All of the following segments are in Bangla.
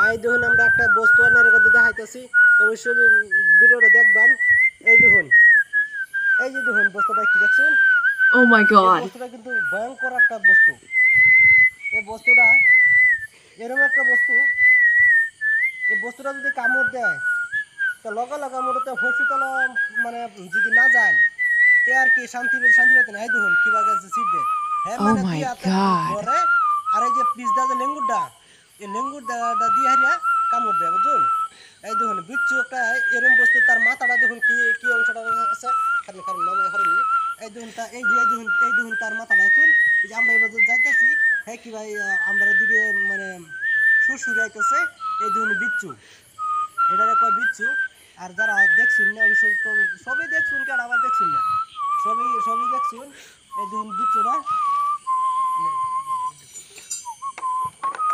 ভাই দেখুন আমরা একটা বস্তু আনার কথা দেখাইতেছি, অবশ্যই ভিডিওটা দেখবেন। এই দেখুন, এই যে দেখুন বস্তুটা কি দেখছেন? Oh my এই god. বস্তুটা কিন্তু ভয়ঙ্কর একটা বস্তু। এই বস্তুটা এরকম একটা বস্তু, এই বস্তুটা যদি কামড় দেয় তো লগে লগে মোটতে হসপিটাল মানে যদি না যান তে আর কি শান্তি শান্তি পাইতেন। এই দেখুন কিভাবে সিট হ্যাঁ Oh মানে my দুই হাতে god. ধরে, আর এই যে পিসদা যে লেঙ্গুরটা, এই লেঙ্গুরটা দিয়ে হারিয়া কামড় দেয় বুঝুন। এই দেখুন বিচ্ছু একটা এরম বস্তু, তার মাথাটা দেখুন কি কি অংশটা আছে, খালি খালি নামে হরবি। এই দেখুন তা এই যে এই দেখুন তার মাথাটা দেখুন। এই যে আমরা এবার যাইতেছি, হ্যাঁ কি ভাই আমরা দিকে মানে সুর সুরে আইতেছে। এই দেখুন বিচ্ছু, এটারে কয় বিচ্ছু। আর যারা দেখছুন না অবশ্যই তো সবই দেখছুন, কেন আবার দেখছুন না, সবই সবই দেখছুন। এই দেখুন বিচ্ছুটা,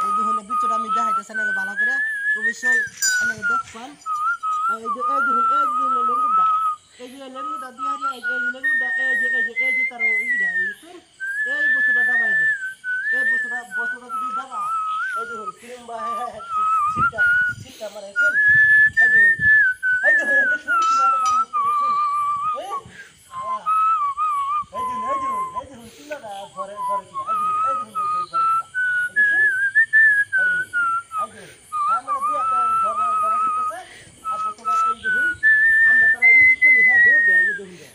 এই দেখুন বিচ্ছুটা আমি দেখাইতেছি না ভালো করে, অবশ্যই আপনাকে দেখবেন। এই যে এই দেখুন এই যে লেঙ্গুরটা, এই যে লেঙ্গুরটা দিয়ে এই যে লেঙ্গুরটা, এই যে তার ইটা দেখুন। এই বস্তুটা দাবাই দেয়, এই বস্তুটা যদি দাবা, এই দেখুন ফিল্ম বা সিটটা সিটটা মারা দেখুন। এই দেখুন, এই দেখুন এই দেখুন কিভাবে কাম হচ্ছে দেখুন। এই শালা, এই দেখুন চিল্লাটা ঘরে ঘরে কিনা, এই দেখুন দেখুন ঘরে কিনা, এই দেখুন, এই দেখুন, এই দেখুন। হ্যাঁ মানে দুই একটা ধরা ধরা শিখতেছে। আর বস্তুটা এই দেখুন আমরা তারা ইউজ করি, হ্যাঁ দৌড় দেয়, এই যে দেখুন দেয়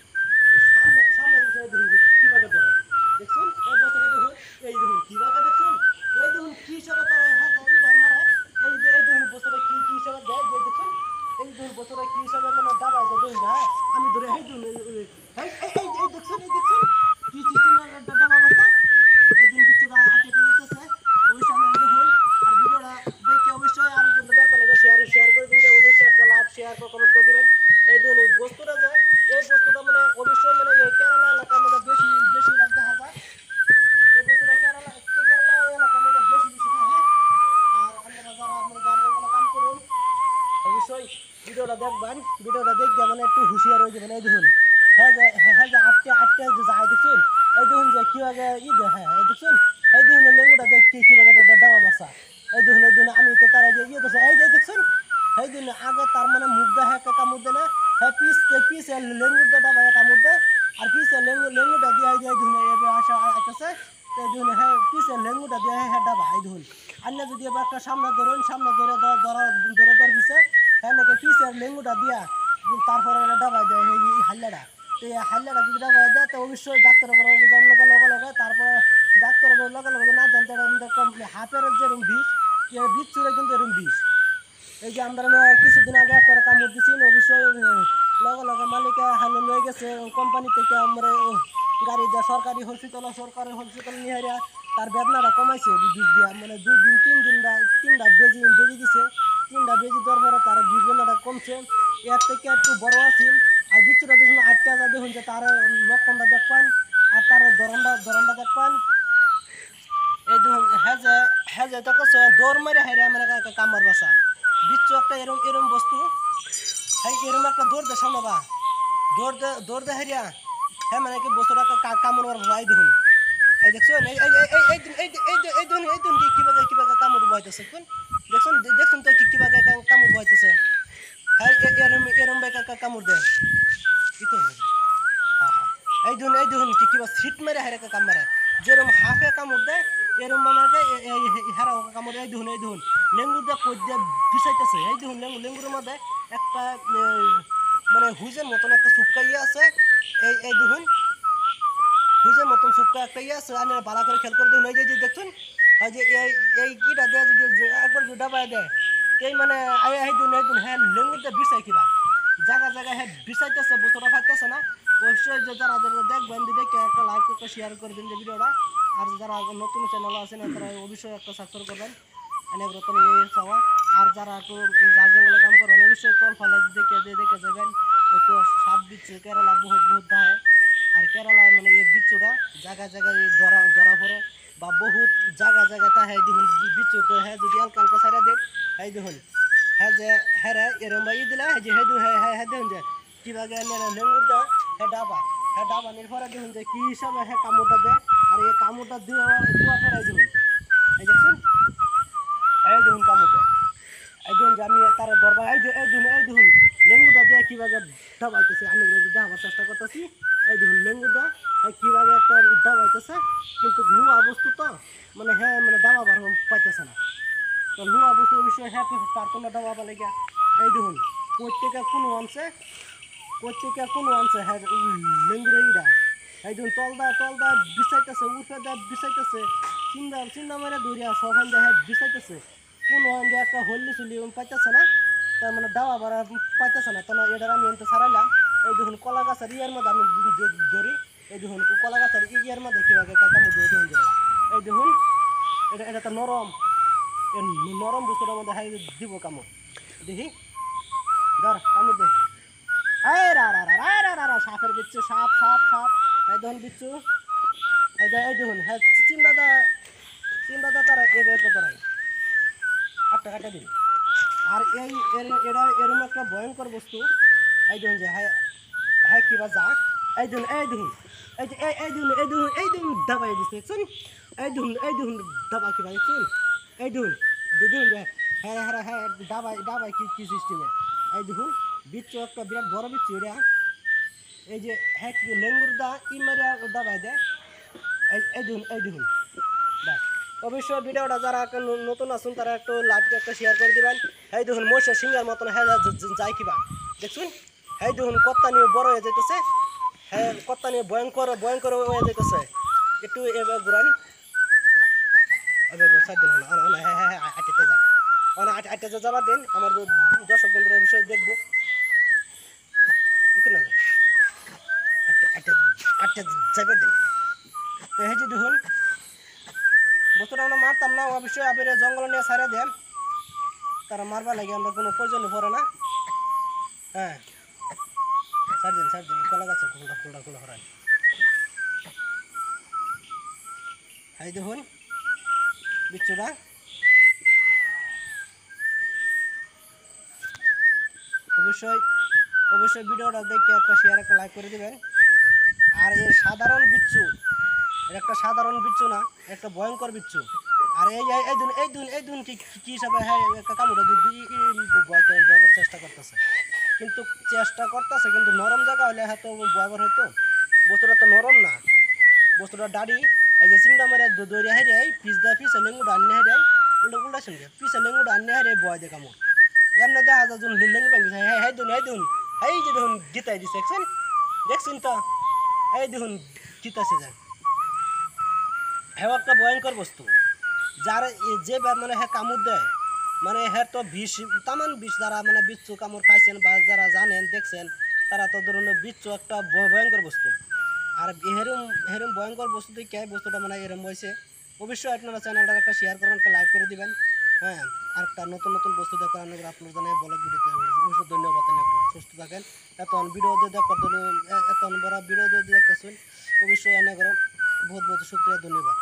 সামনে সামনে এসে দেখুন কিভাবে ধরে দেখুন। এই বস্তুটা দেখুন, এই দেখুন কিভাবে দেখুন, এই দেখুন কি হিসাবে তারা হ্যাঁ মারে। এই যে এই দেখুন বস্তুটা কি কি হিসাবে দেয় যে দেখুন। এই দেখুন বস্তুটা কি হিসাবে মানে দাবায় যে দেখুন। হ্যাঁ আমি ধরে এই দেখুন এই দেখছেন, এই দেখছেন কি সিস্টেম দাবা অবস্থা। এই দিন কিছুটা আটকে যেতেছে, অবশ্যই আপনারা দেখুন। আর ভিডিওটা দেখে অবশ্যই আর কিন্তু দেখো লাগে শেয়ার শেয়ার করে দিন, অবশ্যই একটা লাইক শেয়ার করে কমেন্ট করে দিবেন। এই ধরুন এই বস্তুটা যে এই বস্তুটা মানে অবশ্যই মানে এই কেরালা এলাকার মধ্যে বেশি বেশি দেখা যায়। এই বস্তুটা কেরালা এলাকার মধ্যে বেশি বেশি থাকে। আর আপনারা যারা আপনারা যারা কাম করুন অবশ্যই ভিডিওটা দেখবেন। ভিডিওটা দেখবে মানে একটু হুঁশিয়ার হয়ে যাবেন। এই দেখুন হ্যাঁ যে আটটা আটটা যে যায় দেখুন। এই দেখুন যে কীভাবে হ্যাঁ এই দেখুন। এই দেখুন লেঙ্গুটা দেখ কীভাবে ডাবা বাসা। এই দেখুন আমি তো তারা যে দেখছি এই যে দেখছেন। এই দিন আগে তার মানে মুখ দেয় হ্যাঁ কামড় দেয় না, হ্যাঁ পিস লেঙ্গুর দেয় ডাবা কামড় দেয়। আর পিস লেঙ্গুটা দিয়ে এই দেখুন আসা আইতেছে। এই দেখুন হ্যাঁ পিস লেঙ্গুটা দিয়ে হ্যাঁ ডাবা এই দেখুন। আর না যদি এবার একটা সামনে ধরুন, সামনে ধরে ধরে ধর দিছে, হ্যাঁ নাকি পিসের লেঙ্গুটা দিয়া তারপরে ডাবাই দেয় এই হাল্লাটা। তো এই হাল্লাটা যদি ডাবাই দেয় তো অবশ্যই ডাক্তারের উপরে যাওয়ার লগে লগে তারপরে ডাক্তারের লগে লগে না জানতে হাফের যেরকম বিষ, বিষ চুরে কিন্তু এরকম বিষ। এই যে আমরা কিছুদিন আগে একটা কামড় দিছি, অবশ্যই লগে লগে মালিকে হালে লয়ে গেছে কোম্পানি থেকে আমরা গাড়ি দেওয়া সরকারি হসপিটাল নিয়ে হারিয়া তার বেদনাটা কমাইছে বিষ দিয়া, মানে 2 দিন 3 দিন বা 3টা বেজি বেজি দিছে। 3টা বেজি দেওয়ার পরে তার বিষ বেদনাটা কমছে। এর থেকে একটু বড় আছিল। আর বিচ্ছুটা যে সময় 8টা যা দেখুন যে তার লক্ষণটা দেখবেন, আর তার ধরনটা দেখবেন। এই দেখুন হ্যাঁ যে দেখো দৌড় মেরে হাইরা মানে কামার বাসা বিচ্ছু একটা এরম এরম বস্তু। হ্যাঁ এরম একটা দৌড় দে সামনে বা দৌড় দে হাইরা, হ্যাঁ মানে কি বস্তুটা কামড় মারবা। এই দেখুন, এই দেখছো এই এই এই এই এই দেখুন কিভাবে কিভাবে কামড় বইতেছে কোন দেখুন দেখুন তো কিভাবে কামড় বইতেছে। হ্যাঁ এরম এরম ভাই কামড় দেয় ইতো। হ্যাঁ হ্যাঁ এই দেখুন কিবা সিট মেরে হেরে কাম মারে, যেরকম হাফে কামড় দেয় এরম আমাকে হেরা কামড়। এই দেখুন লেঙ্গুর দিয়ে কই দিয়ে বিষাইতেছে। এই দেখুন লেঙ্গুরের মধ্যে একটা মানে হুইজের মতন একটা সুক্কা ইয়ে আছে। এই দেখুন হুইজের মতন সুক্কা একটা ইয়ে আছে, আমি ভালো করে খেয়াল করে দেখুন। এই যে দেখুন এই যে এই কিটা দেয় যদি একবার যদি ডাবায় দেয় এই মানে এই দিন হ্যাঁ লেঙ্গুর দিয়ে বিষাই কিবা জায়গা জায়গায় হ্যাঁ বিষাইতেছে, বস্তুটা ফাইতেছে না। অবশ্যই যে যারা যারা দেখবেন দেখে একটা লাইক একটা শেয়ার করে দিন যে ভিডিওটা। আর যারা নতুন চ্যানেল আছেন তারা অবশ্যই একটা সাবস্ক্রাইব করবেন। অনেক রকম এই চাওয়া। আর যারা একটু যার জঙ্গলে কাম করবেন অবশ্যই তল ফলে দেখে যাবেন। একটু সাপ বিচ্ছু কেরালা বহুত বহুত দেয়। আর কেরালায় মানে এই বিচ্ছুটা জায়গায় জায়গায় ধরা ধরা পড়ে বা বহুত জায়গা জায়গায় তা হ্যাঁ দেখুন বিচ্ছুতে হ্যাঁ যদি হালকা হালকা সাইডা দেন। হ্যাঁ দেখুন হ্যাঁ যে হ্যাঁ রে এরম ভাই দিলা হ্যাঁ যে হ্যাঁ হ্যাঁ হ্যাঁ হ্যাঁ দেখুন যে কিভাবে লেঙ্গুরটা হ্যাঁ ডাবা নির্ভরে দেখুন যে কী হিসাবে হ্যাঁ কামড়টা দেয়। আর এই কামড়টা দেওয়ার পরে দেখুন এই দেখুন এই দেখুন কামড় দেয়। যে আমি তারা ধরবা এই দেখুন লেঙ্গুটা দিয়ে কীভাবে ডাবাইতেছে আমি দেখাবার চেষ্টা করতেছি এই দেখুন লেঙ্গুটা কীভাবে একটা ডাবাইতেছে কিন্তু লুয়া বস্তু তো মানে হ্যাঁ মানে ডাবাবার পাইতেছে না তো লুয়া বস্তুর বিষয়ে হ্যাঁ পারতো না ডাবাবার লেগে এই দেখুন কোথেকে কোনো আনছে হ্যাঁ লেঙ্গুরে ইডা এই দেখুন তলদা বিছাইতেছে উঠে বিছাইতেছে চিন্তা মেরে দৌড়িয়া সবাই হ্যাঁ বিছাইতেছে কোনো আন্দে একটা হল্লি চুলি পাইতেছে না তার মানে দাওয়া বাড়া পাইতেছে না তাহলে এটার আমি এনতে ছাড়াইলাম এই দেখুন কলা গাছের ইয়ার মধ্যে আমি ধরি এই দেখুন কলা গাছের ইয়ার মধ্যে কীভাবে কামড় দিয়ে দেখুন দিলাম এই দেখুন এটা তো নরম নরম বস্তুটার মধ্যে হাই দিব কামড় দেখি ধর কামড় দে সাপের বিচ্ছু সাপ এই দেখুন বিচ্ছু এই দেখুন হ্যাঁ চিন্তা তারা এদের ধরাই আটটা দিন আর এরম একটা ভয়ঙ্কর বস্তু এই দেখুন যে হ্যাঁ কিবা যা এই দেখুন এই দেখুন দাবাই দিচ্ছে দেখছেন এই দেখুন দাবা কিবা দেখছেন এই দেখুন যে হ্যাঁ দাবাই কি সিস্টেমে এই দেখুন বিচ্ছু একটা বিরাট বড় বিচ্ছু এটা এই যে হ্যাঁ লেঙ্গুর দা মারিয়া দাবাই দেয় এই দেখুন বাস অবশ্যই ভিডিওটা যারা নতুন আসুন তারা একটু লাইভকে একটা শেয়ার করে দিবেন এই দেখুন মহিষের সিঙ্গার মতন হ্যাঁ যায় কিবা দেখুন এই দেখুন কত্তা নিয়ে বড় হয়ে যেতেছে হ্যাঁ কত্তা নিয়ে ভয়ঙ্কর হয়ে যেতেছে একটু এবার ঘুরান সাইড দিন হ্যাঁ আটতে যা আটতে যাবার দিন আমার দর্শক বন্ধুরা অবশ্যই দেখবো আটটা যাবার দিন তো এই যে দেখুন বস্তুটা আমরা মারতাম না অবশ্যই আবার জঙ্গল নিয়ে ছাড়া দেন তারা মারবা লাগে আমরা কোনো প্রয়োজন পড়ে না হ্যাঁ ছাড় দিন কলা গাছে ফুলটা হরাই এই দেখুন বিচ্ছুটা অবশ্যই ভিডিওটা দেখে একটা শেয়ার একটা লাইক করে দিবেন আর এই সাধারণ বিচ্ছু একটা সাধারণ বিচ্ছু না একটা ভয়ঙ্কর বিচ্ছু আর এই দুন কি হিসাবে হ্যাঁ একটা কামড়ে বয়াবার চেষ্টা করতেছে কিন্তু নরম জায়গা হলে হয়তো বয়াবার হয়তো বস্তুটা তো নরম না বস্তুটা দাড়ি এই যে চিন্তা মারে দৌড়ে হারিয়ে পিসে লেঙ্গুটা আনিয়ে হারিয়ে উল্টা শুনবে পিসে লেঙ্গুটা আনিয়ে হারিয়ে বয় দে কামড় এমনি দেখা যায় যখন লেঙ্গু ভাঙিছে হ্যাঁ দুন এই যে দেখুন গীতাই দিছে দেখছেন তো এই দেখুন গীতাছে যায় হ্যাঁ একটা ভয়ঙ্কর বস্তু যার যে মানে হ্যাঁ কামড় দেয় মানে হ্যাঁ তো বিষ তামান বিষ যারা মানে বিচ্ছু কামড় খাইছেন বা যারা জানেন দেখছেন তারা তো ধরুন বিচ্ছু একটা ভয়ঙ্কর বস্তু আর হেরম ভয়ঙ্কর বস্তু থেকে বস্তুটা মানে এরম হয়েছে অবশ্যই আপনারা চ্যানেলটা একটা শেয়ার করবেন একটা লাইক করে দিবেন হ্যাঁ আর একটা নতুন বস্তু দেখার আপনার জানাই বলে ভিডিওতে অবশ্যই ধন্যবাদ সুস্থ থাকেন এত ভিডিও দিয়ে দেখার জন্য এত বড় ভিডিও দিয়ে দেখতেছেন অবশ্যই এনে করো বহুত শুক্রিয়া ধন্যবাদ।